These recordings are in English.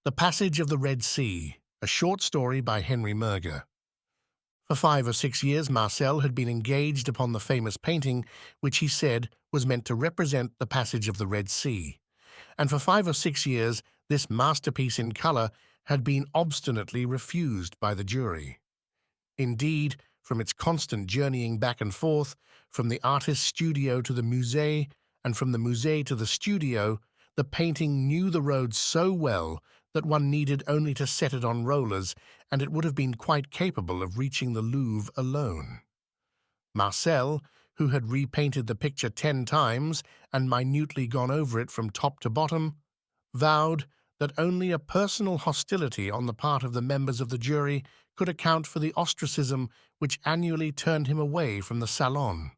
The Passage of the Red Sea, a short story by Henry Murger. For 5 or 6 years, Marcel had been engaged upon the famous painting which he said was meant to represent the passage of the Red Sea, and for 5 or 6 years this masterpiece in colour had been obstinately refused by the jury. Indeed, from its constant journeying back and forth, from the artist's studio to the musée, and from the musée to the studio, the painting knew the road so well that one needed only to set it on rollers, and it would have been quite capable of reaching the Louvre alone. Marcel, who had repainted the picture 10 times and minutely gone over it from top to bottom, vowed that only a personal hostility on the part of the members of the jury could account for the ostracism which annually turned him away from the Salon,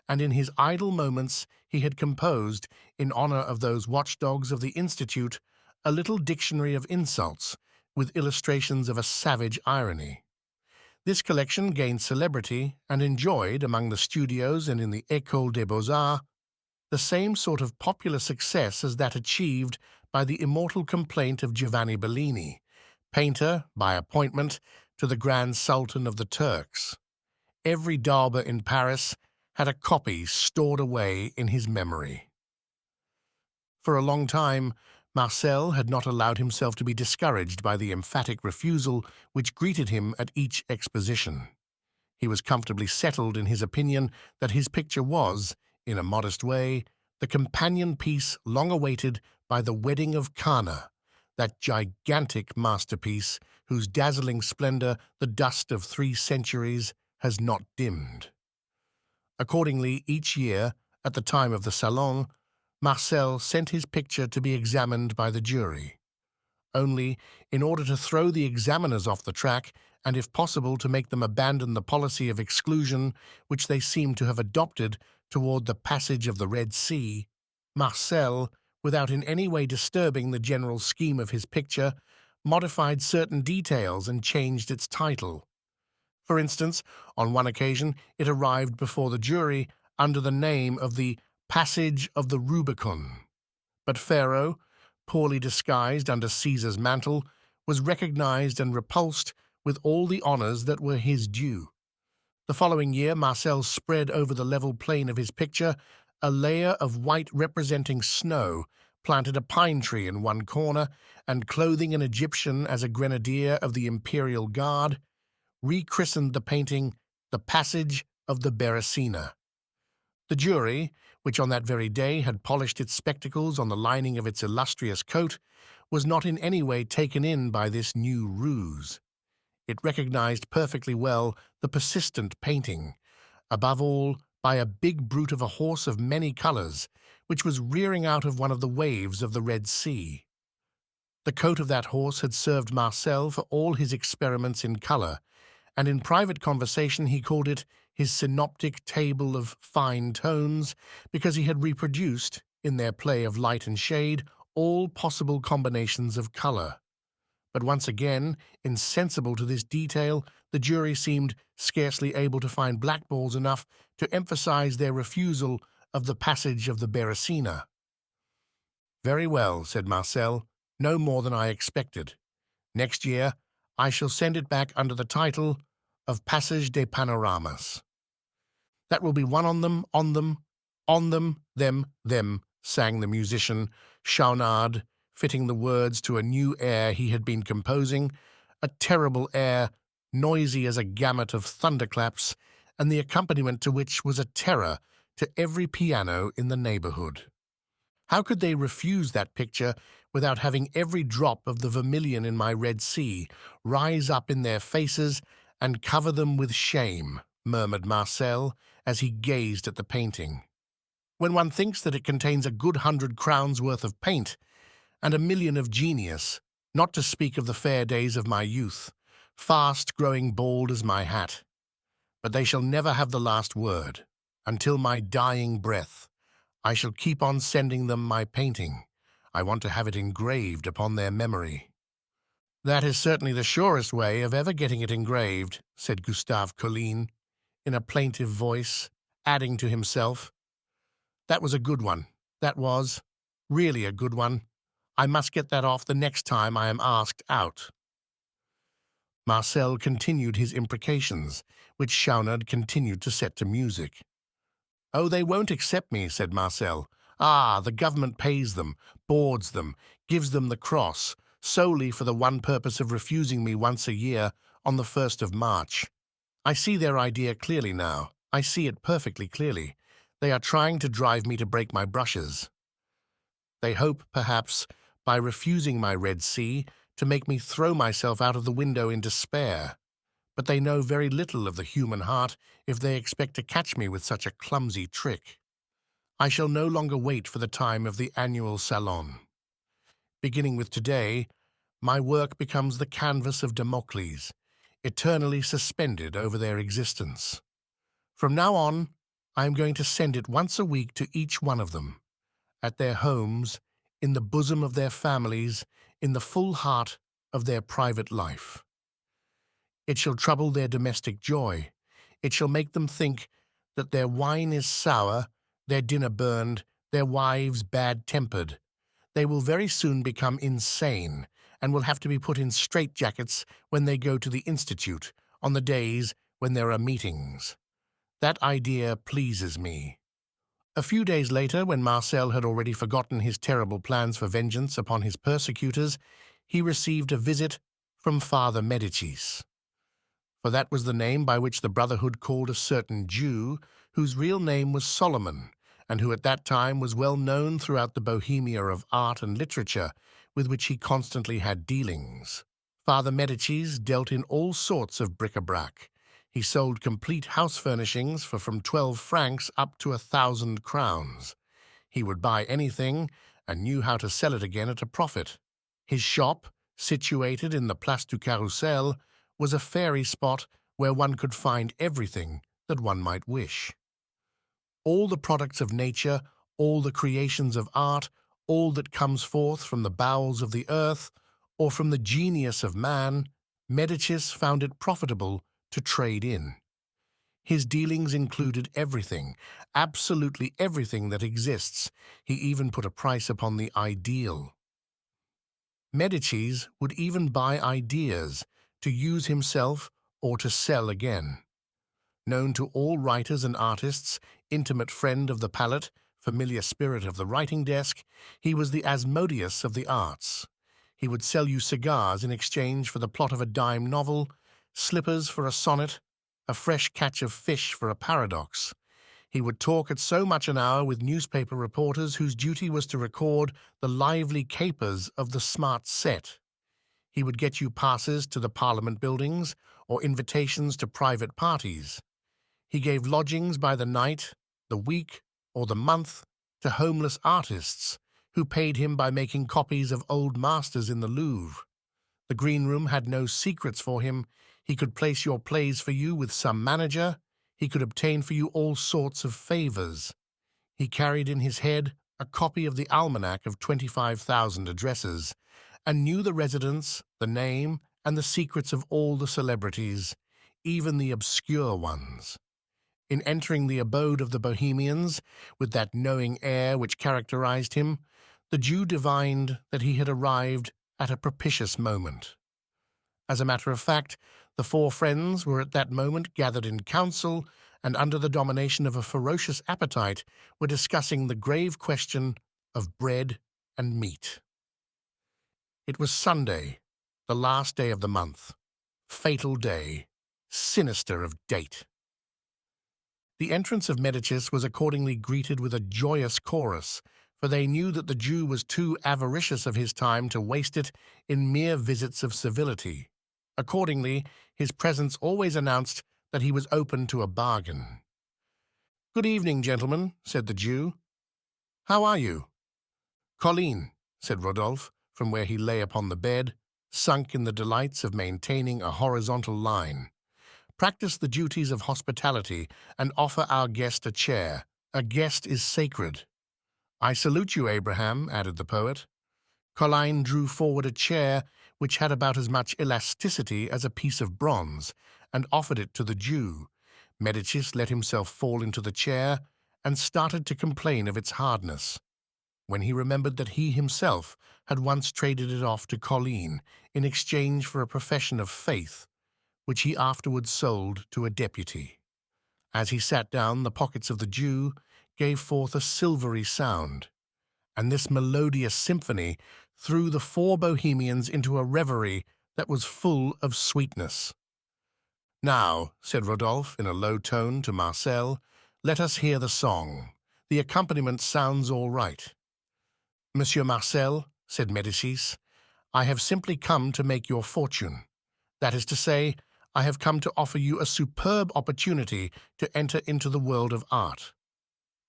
and in his idle moments he had composed, in honor of those watchdogs of the Institute, a little dictionary of insults, with illustrations of a savage irony. This collection gained celebrity and enjoyed, among the studios and in the École des Beaux-Arts, the same sort of popular success as that achieved by the immortal complaint of Giovanni Bellini, painter, by appointment, to the Grand Sultan of the Turks. Every dauber in Paris had a copy stored away in his memory. For a long time, Marcel had not allowed himself to be discouraged by the emphatic refusal which greeted him at each exposition. He was comfortably settled in his opinion that his picture was, in a modest way, the companion piece long awaited by the Wedding of Cana, that gigantic masterpiece whose dazzling splendor the dust of 3 centuries has not dimmed. Accordingly, each year, at the time of the Salon, Marcel sent his picture to be examined by the jury. Only, in order to throw the examiners off the track, and if possible to make them abandon the policy of exclusion which they seemed to have adopted toward the passage of the Red Sea, Marcel, without in any way disturbing the general scheme of his picture, modified certain details and changed its title. For instance, on one occasion it arrived before the jury under the name of the Passage of the Rubicon. But Pharaoh, poorly disguised under Caesar's mantle, was recognized and repulsed with all the honors that were his due. The following year Marcel spread over the level plain of his picture a layer of white representing snow, planted a pine tree in one corner, and clothing an Egyptian as a grenadier of the imperial guard, rechristened the painting The Passage of the Beresina. The jury, which on that very day had polished its spectacles on the lining of its illustrious coat, was not in any way taken in by this new ruse. It recognized perfectly well the persistent painting, above all by a big brute of a horse of many colors, which was rearing out of one of the waves of the Red Sea. The coat of that horse had served Marcel for all his experiments in color, and in private conversation he called it his synoptic table of fine tones, because he had reproduced, in their play of light and shade, all possible combinations of color. But once again, insensible to this detail, the jury seemed scarcely able to find blackballs enough to emphasize their refusal of the passage of the Beresina. "Very well," said Marcel, "no more than I expected. Next year I shall send it back under the title of Passage des Panoramas." "That will be one on them, them," sang the musician Chaunard, fitting the words to a new air he had been composing, a terrible air, noisy as a gamut of thunderclaps, and the accompaniment to which was a terror to every piano in the neighborhood. How could they refuse that picture without having every drop of the vermilion in my Red Sea rise up in their faces and cover them with shame?" murmured Marcel as he gazed at the painting. "When one thinks that it contains a good 100 crowns worth of paint, and 1,000,000 of genius, not to speak of the fair days of my youth, fast growing bald as my hat. But they shall never have the last word. Until my dying breath, I shall keep on sending them my painting. I want to have it engraved upon their memory." "That is certainly the surest way of ever getting it engraved," said Gustave Colline, in a plaintive voice, adding to himself, "That was a good one. That was really a good one. I must get that off the next time I am asked out." Marcel continued his imprecations, which Schaunard continued to set to music. "Oh, they won't accept me," said Marcel. "Ah, the government pays them, boards them, gives them the cross, solely for the one purpose of refusing me once a year on the 1st of March. I see their idea clearly now. I see it perfectly clearly. They are trying to drive me to break my brushes. They hope, perhaps, by refusing my Red Sea, to make me throw myself out of the window in despair. But they know very little of the human heart if they expect to catch me with such a clumsy trick. I shall no longer wait for the time of the annual Salon. Beginning with today, my work becomes the canvas of Damocles, eternally suspended over their existence. From now on, I am going to send it once a week to each one of them, at their homes, in the bosom of their families, in the full heart of their private life. It shall trouble their domestic joy. It shall make them think that their wine is sour, their dinner burned, their wives bad-tempered. They will very soon become insane and will have to be put in straitjackets when they go to the Institute on the days when there are meetings. That idea pleases me. A few days later, when Marcel had already forgotten his terrible plans for vengeance upon his persecutors, he received a visit from Father Medicis. For that was the name by which the Brotherhood called a certain Jew, whose real name was Solomon, and who at that time was well known throughout the Bohemia of art and literature, with which he constantly had dealings. Father Medicis dealt in all sorts of bric-a-brac. He sold complete house furnishings for from 12 francs up to 1,000 crowns. He would buy anything and knew how to sell it again at a profit. His shop, situated in the Place du Carrousel, was a fairy spot where one could find everything that one might wish. All the products of nature, all the creations of art, all that comes forth from the bowels of the earth, or from the genius of man, Medicis found it profitable to trade in. His dealings included everything, absolutely everything that exists. He even put a price upon the ideal. Medicis would even buy ideas to use himself or to sell again. Known to all writers and artists, intimate friend of the palette, familiar spirit of the writing desk, he was the Asmodeus of the arts. He would sell you cigars in exchange for the plot of a dime novel, slippers for a sonnet, a fresh catch of fish for a paradox. He would talk at so much an hour with newspaper reporters whose duty was to record the lively capers of the smart set. He would get you passes to the Parliament buildings or invitations to private parties. He gave lodgings by the night, the week, or the month to homeless artists who paid him by making copies of old masters in the Louvre. The green room had no secrets for him. He could place your plays for you with some manager. He could obtain for you all sorts of favors. He carried in his head a copy of the almanac of 25,000 addresses, and knew the residence, the name, and the secrets of all the celebrities, even the obscure ones. In entering the abode of the Bohemians, with that knowing air which characterized him, the Jew divined that he had arrived at a propitious moment. As a matter of fact, the four friends were at that moment gathered in council, and under the domination of a ferocious appetite were discussing the grave question of bread and meat. It was Sunday, the last day of the month. Fatal day, sinister of date. The entrance of Medicis was accordingly greeted with a joyous chorus, for they knew that the Jew was too avaricious of his time to waste it in mere visits of civility. Accordingly, his presence always announced that he was open to a bargain. "Good evening, gentlemen," said the Jew. "How are you?" "Colline," said Rodolphe, from where he lay upon the bed, sunk in the delights of maintaining a horizontal line. "Practice the duties of hospitality and offer our guest a chair. A guest is sacred." "I salute you, Abraham," added the poet. Colline drew forward a chair which had about as much elasticity as a piece of bronze, and offered it to the Jew. Medicis let himself fall into the chair and started to complain of its hardness. when he remembered that he himself had once traded it off to Colleen in exchange for a profession of faith, which he afterwards sold to a deputy. As he sat down, the pockets of the Jew gave forth a silvery sound, and this melodious symphony threw the four bohemians into a reverie that was full of sweetness. "Now," said Rodolphe in a low tone to Marcel, "let us hear the song. The accompaniment sounds all right." "Monsieur Marcel," said Médicis, "I have simply come to make your fortune. That is to say, I have come to offer you a superb opportunity to enter into the world of art.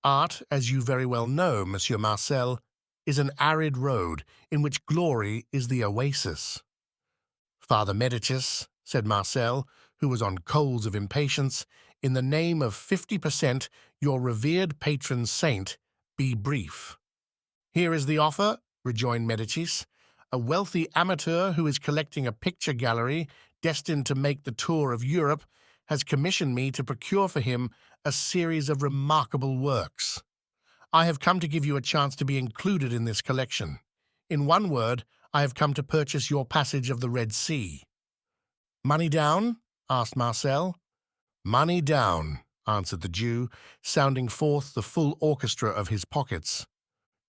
Art, as you very well know, Monsieur Marcel, is an arid road in which glory is the oasis." "Father Médicis," said Marcel, who was on coals of impatience, "in the name of 50%, your revered patron saint, be brief." "Here is the offer," rejoined Médicis. "A wealthy amateur who is collecting a picture gallery destined to make the tour of Europe has commissioned me to procure for him a series of remarkable works. I have come to give you a chance to be included in this collection. In one word, I have come to purchase your passage of the Red Sea." "Money down?" asked Marcel. "Money down," answered the Jew, sounding forth the full orchestra of his pockets.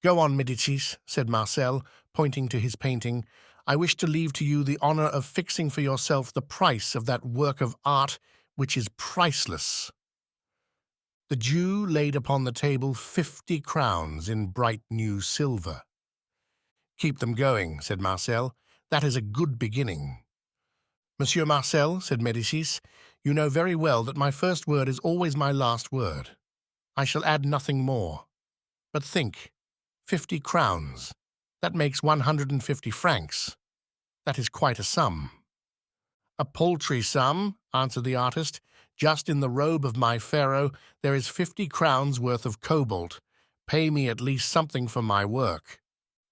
"Go on, Médicis," said Marcel, pointing to his painting. "I wish to leave to you the honor of fixing for yourself the price of that work of art which is priceless." The Jew laid upon the table 50 crowns in bright new silver. "Keep them going," said Marcel. "That is a good beginning." "Monsieur Marcel," said Médicis, "you know very well that my first word is always my last word. I shall add nothing more. But think, 50 crowns. That makes 150 francs. That is quite a sum." "A paltry sum," answered the artist. "Just in the robe of my pharaoh there is 50 crowns worth of cobalt. Pay me at least something for my work."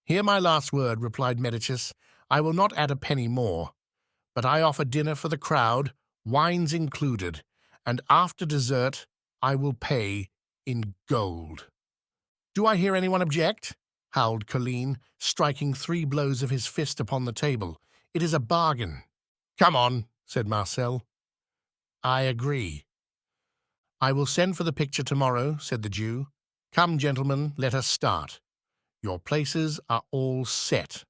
"Hear my last word," replied Médicis. "I will not add a penny more. But I offer dinner for the crowd, wines included, and after dessert I will pay in gold." "Do I hear anyone object?" howled Colleen, striking 3 blows of his fist upon the table. "It is a bargain." "Come on," said Marcel. "I agree." "I will send for the picture tomorrow," said the Jew. "Come, gentlemen, let us start. Your places are all set."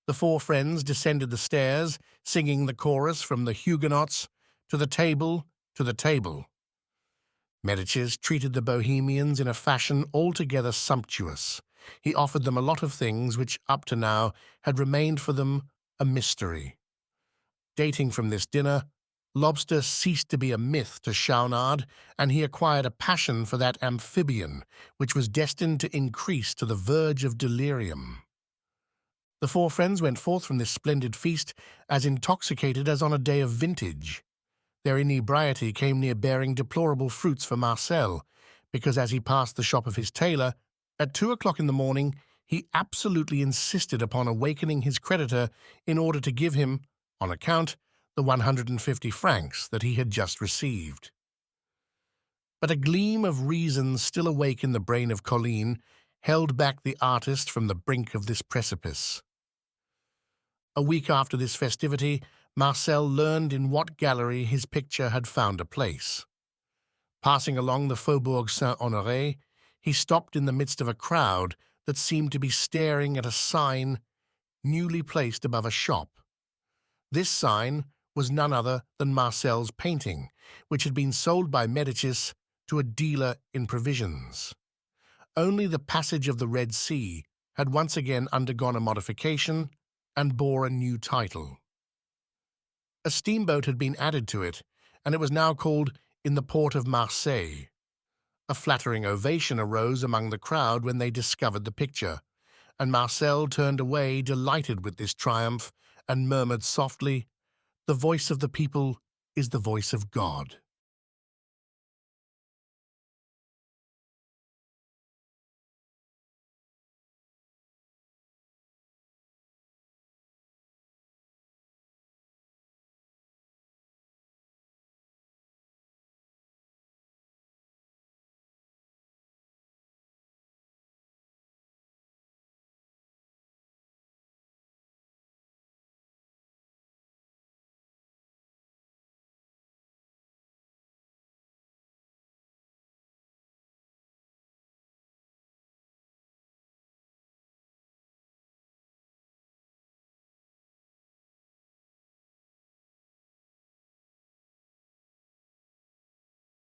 The 4 friends descended the stairs, singing the chorus from the Huguenots, "To the table, to the table." Médicis treated the bohemians in a fashion altogether sumptuous. He offered them a lot of things which up to now had remained for them a mystery. Dating from this dinner, lobster ceased to be a myth to Schaunard, and he acquired a passion for that amphibian which was destined to increase to the verge of delirium. The 4 friends went forth from this splendid feast as intoxicated as on a day of vintage. Their inebriety came near bearing deplorable fruits for Marcel, because as he passed the shop of his tailor, at 2 o'clock in the morning, he absolutely insisted upon awakening his creditor in order to give him, on account, the 150 francs that he had just received. But a gleam of reason still awake in the brain of Colleen held back the artist from the brink of this precipice. A week after this festivity, Marcel learned in what gallery his picture had found a place. Passing along the Faubourg Saint-Honoré, he stopped in the midst of a crowd that seemed to be staring at a sign newly placed above a shop. This sign was none other than Marcel's painting, which had been sold by Médicis to a dealer in provisions. Only the passage of the Red Sea had once again undergone a modification and bore a new title. A steamboat had been added to it, and it was now called In the Port of Marseille. A flattering ovation arose among the crowd when they discovered the picture, and Marcel turned away delighted with this triumph and murmured softly, "The voice of the people is the voice of God."